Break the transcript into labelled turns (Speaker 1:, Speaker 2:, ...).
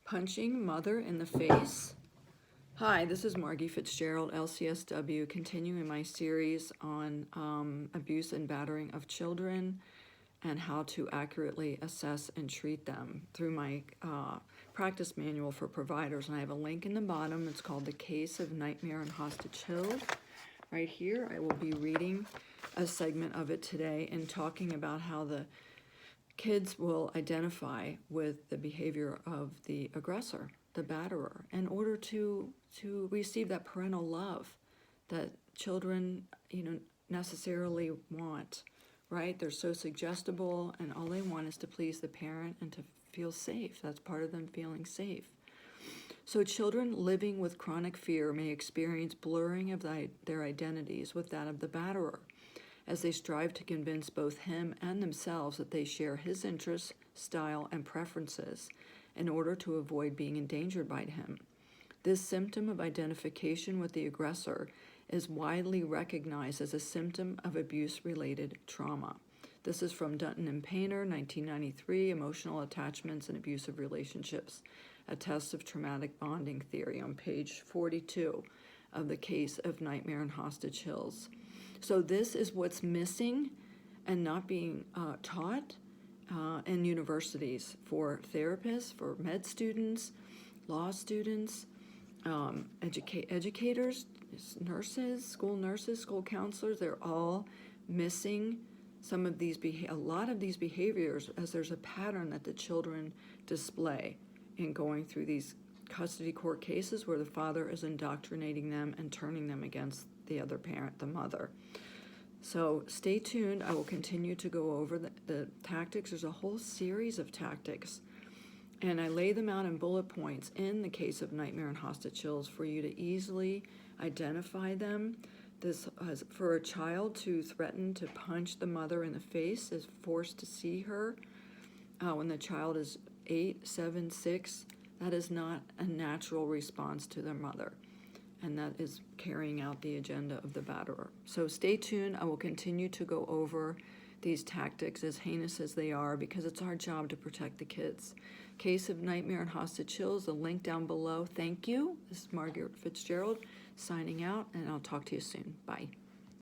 Speaker 1: Punching mother in the face. Hi, this is Margie FitzGerald, LCSW, continuing my series on abuse and battering of children and how to accurately assess and treat them through my practice manual for providers. And I have a link in the bottom. It's called The Case of Nightmare and Hostage Chills. Right here, I will be reading a segment of it today and talking about how the kids will identify with the behavior of the aggressor, the batterer, in order to receive that parental love that children, necessarily want, right? They're so suggestible, and all they want is to please the parent and to feel safe. That's part of them feeling safe. So children living with chronic fear may experience blurring of their identities with that of the batterer, as they strive to convince both him and themselves that they share his interests, style, and preferences in order to avoid being endangered by him. This symptom of identification with the aggressor is widely recognized as a symptom of abuse-related trauma. This is from Dutton and Painter, 1993, Emotional Attachments and Abusive Relationships, a Test of Traumatic Bonding Theory, on page 42 of The Case of Nightmare and Hostage Hills. So this is what's missing and not being taught in universities for therapists, for med students, law students, educators, nurses, school counselors. They're all missing some of these a lot of these behaviors, as there's a pattern that the children display in going through these custody court cases where the father is indoctrinating them and turning them against the other parent, the mother. So stay tuned. I will continue to go over the tactics. There's a whole series of tactics, and I lay them out in bullet points in The Case of Nightmare and Hostage Chills for you to easily identify them. This for a child to threaten to punch the mother in the face, is forced to see her when the child is 8, 7, 6. That is not a natural response to their mother, and that is carrying out the agenda of the batterer. So stay tuned. I will continue to go over these tactics, as heinous as they are, because it's our job to protect the kids. Case of Nightmare and Hostage Chills, the link down below. Thank you. This is Margaret FitzGerald signing out, and I'll talk to you soon. Bye.